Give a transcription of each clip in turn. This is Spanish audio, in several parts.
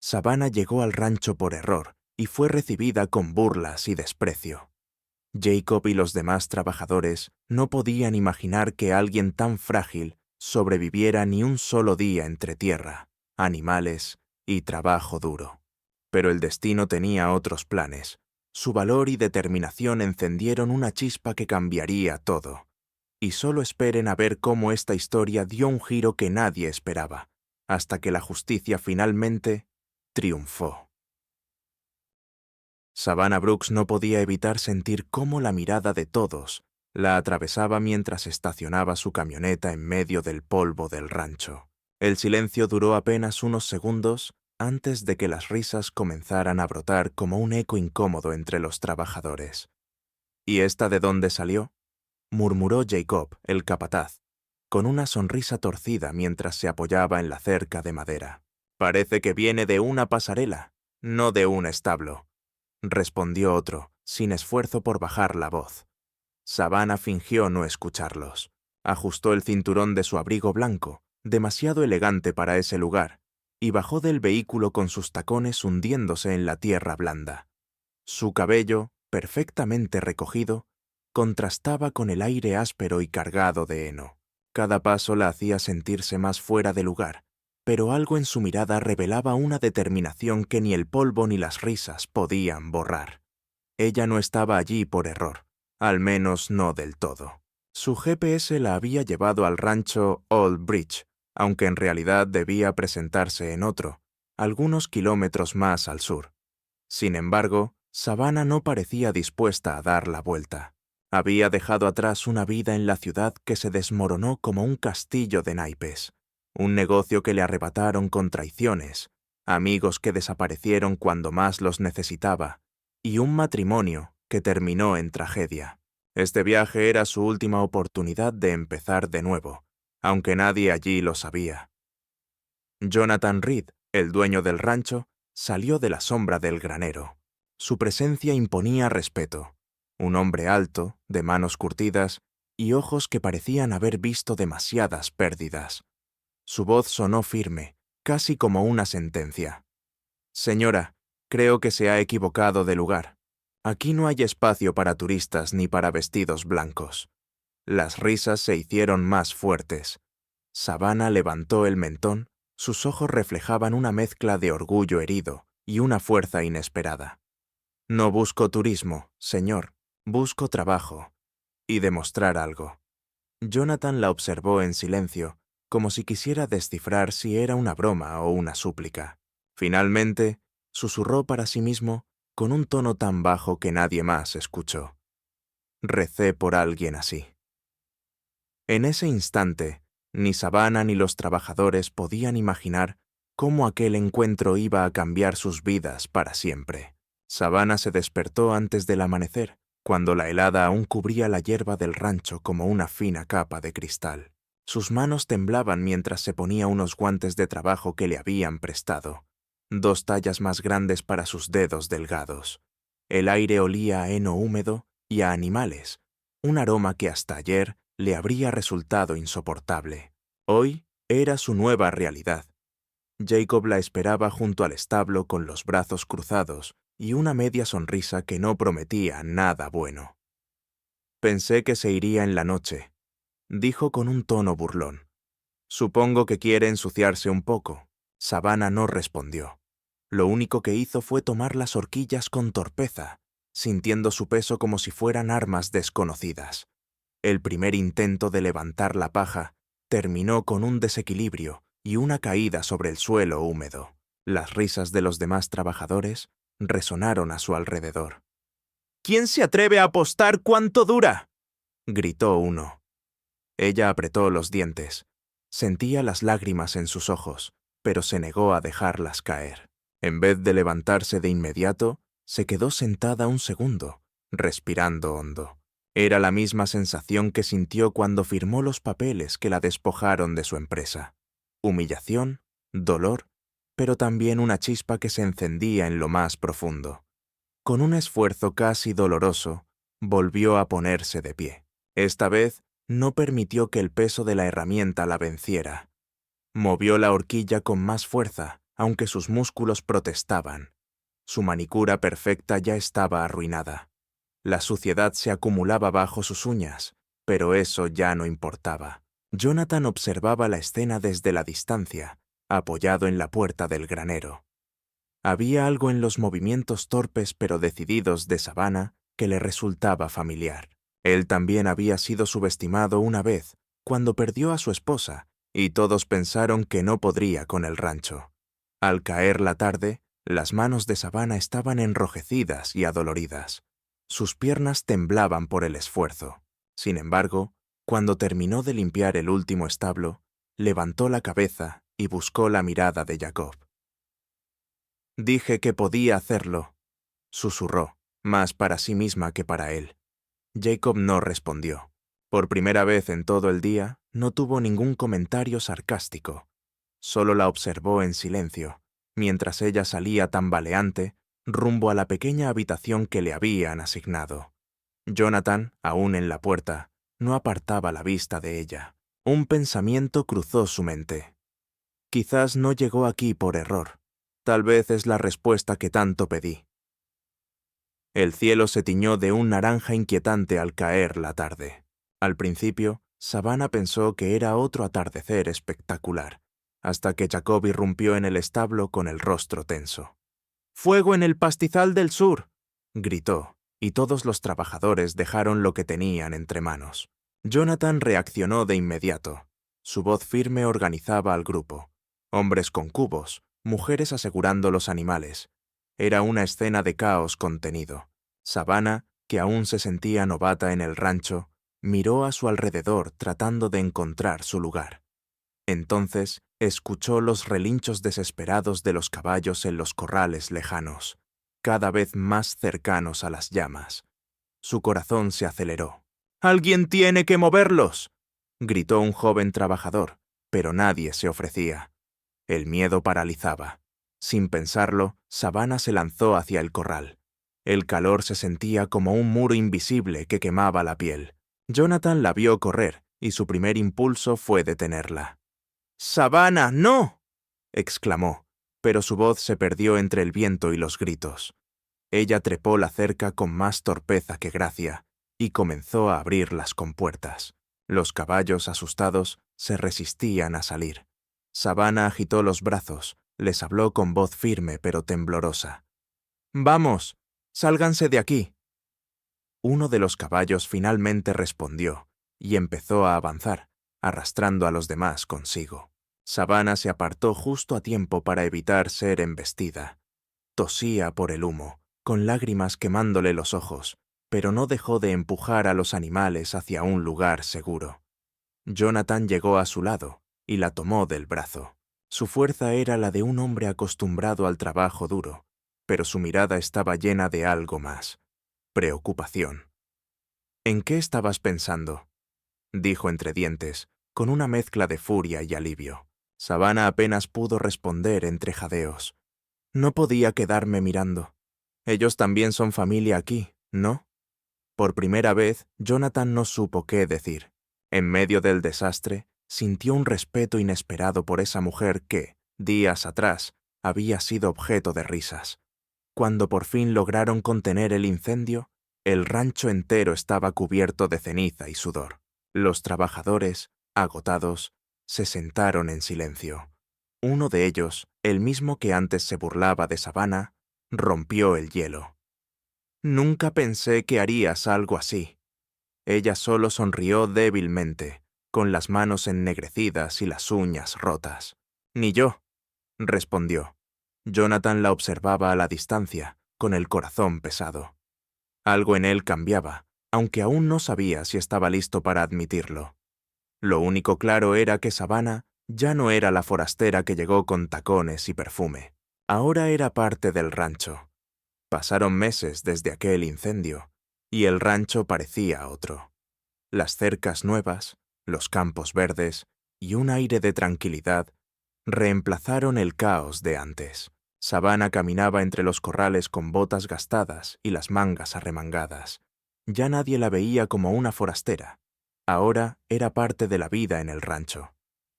Savannah llegó al rancho por error y fue recibida con burlas y desprecio. Jacob y los demás trabajadores no podían imaginar que alguien tan frágil sobreviviera ni un solo día entre tierra, animales y trabajo duro. Pero el destino tenía otros planes. Su valor y determinación encendieron una chispa que cambiaría todo. Y solo esperen a ver cómo esta historia dio un giro que nadie esperaba, hasta que la justicia finalmente triunfó. Savannah Brooks no podía evitar sentir cómo la mirada de todos la atravesaba mientras estacionaba su camioneta en medio del polvo del rancho. El silencio duró apenas unos segundos antes de que las risas comenzaran a brotar como un eco incómodo entre los trabajadores. ¿Y esta de dónde salió?, murmuró Jacob, el capataz, con una sonrisa torcida mientras se apoyaba en la cerca de madera. Parece que viene de una pasarela, no de un establo, respondió otro, sin esfuerzo por bajar la voz. Savannah fingió no escucharlos. Ajustó el cinturón de su abrigo blanco, demasiado elegante para ese lugar, y bajó del vehículo con sus tacones hundiéndose en la tierra blanda. Su cabello, perfectamente recogido, contrastaba con el aire áspero y cargado de heno. Cada paso la hacía sentirse más fuera de lugar, pero algo en su mirada revelaba una determinación que ni el polvo ni las risas podían borrar. Ella no estaba allí por error, al menos no del todo. Su GPS la había llevado al rancho Old Bridge, aunque en realidad debía presentarse en otro, algunos kilómetros más al sur. Sin embargo, Savannah no parecía dispuesta a dar la vuelta. Había dejado atrás una vida en la ciudad que se desmoronó como un castillo de naipes, un negocio que le arrebataron con traiciones, amigos que desaparecieron cuando más los necesitaba, y un matrimonio que terminó en tragedia. Este viaje era su última oportunidad de empezar de nuevo, aunque nadie allí lo sabía. Jonathan Reed, el dueño del rancho, salió de la sombra del granero. Su presencia imponía respeto. Un hombre alto, de manos curtidas y ojos que parecían haber visto demasiadas pérdidas. Su voz sonó firme, casi como una sentencia. «Señora, creo que se ha equivocado de lugar. Aquí no hay espacio para turistas ni para vestidos blancos». Las risas se hicieron más fuertes. Savannah levantó el mentón, sus ojos reflejaban una mezcla de orgullo herido y una fuerza inesperada. «No busco turismo, señor, busco trabajo y demostrar algo». Jonathan la observó en silencio, como si quisiera descifrar si era una broma o una súplica. Finalmente, susurró para sí mismo con un tono tan bajo que nadie más escuchó. «Recé por alguien así». En ese instante, ni Savannah ni los trabajadores podían imaginar cómo aquel encuentro iba a cambiar sus vidas para siempre. Savannah se despertó antes del amanecer, cuando la helada aún cubría la hierba del rancho como una fina capa de cristal. Sus manos temblaban mientras se ponía unos guantes de trabajo que le habían prestado, 2 tallas más grandes para sus dedos delgados. El aire olía a heno húmedo y a animales, un aroma que hasta ayer le habría resultado insoportable. Hoy era su nueva realidad. Jacob la esperaba junto al establo con los brazos cruzados y una media sonrisa que no prometía nada bueno. «Pensé que se iría en la noche», dijo con un tono burlón. «Supongo que quiere ensuciarse un poco». Savannah no respondió. Lo único que hizo fue tomar las horquillas con torpeza, sintiendo su peso como si fueran armas desconocidas. El primer intento de levantar la paja terminó con un desequilibrio y una caída sobre el suelo húmedo. Las risas de los demás trabajadores resonaron a su alrededor. «¿Quién se atreve a apostar cuánto dura?», gritó uno. Ella apretó los dientes. Sentía las lágrimas en sus ojos, pero se negó a dejarlas caer. En vez de levantarse de inmediato, se quedó sentada un segundo, respirando hondo. Era la misma sensación que sintió cuando firmó los papeles que la despojaron de su empresa. Humillación, dolor, pero también una chispa que se encendía en lo más profundo. Con un esfuerzo casi doloroso, volvió a ponerse de pie. Esta vez no permitió que el peso de la herramienta la venciera. Movió la horquilla con más fuerza aunque sus músculos protestaban. Su manicura perfecta ya estaba arruinada. La suciedad se acumulaba bajo sus uñas, pero eso ya no importaba. Jonathan observaba la escena desde la distancia, apoyado en la puerta del granero. Había algo en los movimientos torpes pero decididos de Savannah que le resultaba familiar. Él también había sido subestimado una vez, cuando perdió a su esposa, y todos pensaron que no podría con el rancho. Al caer la tarde, las manos de Savannah estaban enrojecidas y adoloridas. Sus piernas temblaban por el esfuerzo. Sin embargo, cuando terminó de limpiar el último establo, levantó la cabeza y buscó la mirada de Jacob. «Dije que podía hacerlo», susurró, más para sí misma que para él. Jacob no respondió. Por primera vez en todo el día, no tuvo ningún comentario sarcástico. Solo la observó en silencio, mientras ella salía tambaleante rumbo a la pequeña habitación que le habían asignado. Jonathan, aún en la puerta, no apartaba la vista de ella. Un pensamiento cruzó su mente. Quizás no llegó aquí por error. Tal vez es la respuesta que tanto pedí. El cielo se tiñó de un naranja inquietante al caer la tarde. Al principio, Savannah pensó que era otro atardecer espectacular, hasta que Jacob irrumpió en el establo con el rostro tenso. «¡Fuego en el pastizal del sur!», gritó, y todos los trabajadores dejaron lo que tenían entre manos. Jonathan reaccionó de inmediato. Su voz firme organizaba al grupo. Hombres con cubos, mujeres asegurando los animales. Era una escena de caos contenido. Savannah, que aún se sentía novata en el rancho, miró a su alrededor tratando de encontrar su lugar. Entonces escuchó los relinchos desesperados de los caballos en los corrales lejanos, cada vez más cercanos a las llamas. Su corazón se aceleró. «¡Alguien tiene que moverlos!», gritó un joven trabajador, pero nadie se ofrecía. El miedo paralizaba. Sin pensarlo, Savannah se lanzó hacia el corral. El calor se sentía como un muro invisible que quemaba la piel. Jonathan la vio correr, y su primer impulso fue detenerla. «¡Savannah, no!», exclamó, pero su voz se perdió entre el viento y los gritos. Ella trepó la cerca con más torpeza que gracia, y comenzó a abrir las compuertas. Los caballos, asustados, se resistían a salir. Savannah agitó los brazos, les habló con voz firme pero temblorosa. «¡Vamos! ¡Sálganse de aquí!». Uno de los caballos finalmente respondió, y empezó a avanzar, arrastrando a los demás consigo. Savannah se apartó justo a tiempo para evitar ser embestida. Tosía por el humo, con lágrimas quemándole los ojos, pero no dejó de empujar a los animales hacia un lugar seguro. Jonathan llegó a su lado y la tomó del brazo. Su fuerza era la de un hombre acostumbrado al trabajo duro, pero su mirada estaba llena de algo más: preocupación. «¿En qué estabas pensando?», dijo entre dientes, con una mezcla de furia y alivio. Savannah apenas pudo responder entre jadeos. «No podía quedarme mirando. Ellos también son familia aquí, ¿no?». Por primera vez, Jonathan no supo qué decir. En medio del desastre, sintió un respeto inesperado por esa mujer que, días atrás, había sido objeto de risas. Cuando por fin lograron contener el incendio, el rancho entero estaba cubierto de ceniza y sudor. Los trabajadores, agotados, se sentaron en silencio. Uno de ellos, el mismo que antes se burlaba de Savannah, rompió el hielo. «Nunca pensé que harías algo así». Ella solo sonrió débilmente, con las manos ennegrecidas y las uñas rotas. «Ni yo», respondió. Jonathan la observaba a la distancia, con el corazón pesado. Algo en él cambiaba, aunque aún no sabía si estaba listo para admitirlo. Lo único claro era que Savannah ya no era la forastera que llegó con tacones y perfume. Ahora era parte del rancho. Pasaron meses desde aquel incendio, y el rancho parecía otro. Las cercas nuevas, los campos verdes y un aire de tranquilidad reemplazaron el caos de antes. Savannah caminaba entre los corrales con botas gastadas y las mangas arremangadas. Ya nadie la veía como una forastera. Ahora era parte de la vida en el rancho.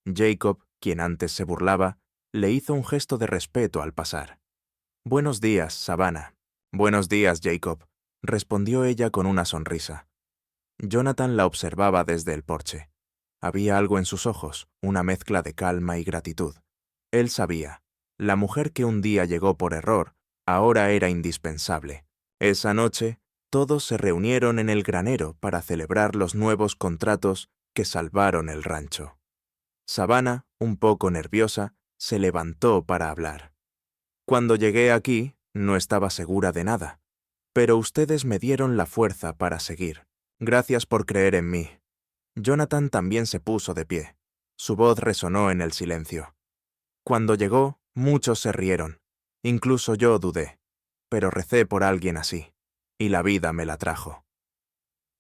Jacob, quien antes se burlaba, Le hizo un gesto de respeto al pasar. «Buenos días, Savannah». «Buenos días, Jacob», respondió ella con una sonrisa. Jonathan la observaba desde el porche. Había algo en sus ojos, una mezcla de calma y gratitud. Él sabía, la mujer que un día llegó por error, ahora era indispensable. Esa noche, todos se reunieron en el granero para celebrar los nuevos contratos que salvaron el rancho. Savannah, un poco nerviosa, se levantó para hablar. «Cuando llegué aquí, no estaba segura de nada, pero ustedes me dieron la fuerza para seguir. Gracias por creer en mí». Jonathan también se puso de pie. Su voz resonó en el silencio. «Cuando llegó, muchos se rieron. Incluso yo dudé, pero recé por alguien así, y la vida me la trajo».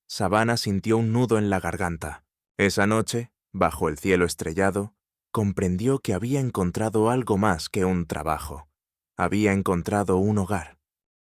Savannah sintió un nudo en la garganta. Esa noche, bajo el cielo estrellado, comprendió que había encontrado algo más que un trabajo. Había encontrado un hogar.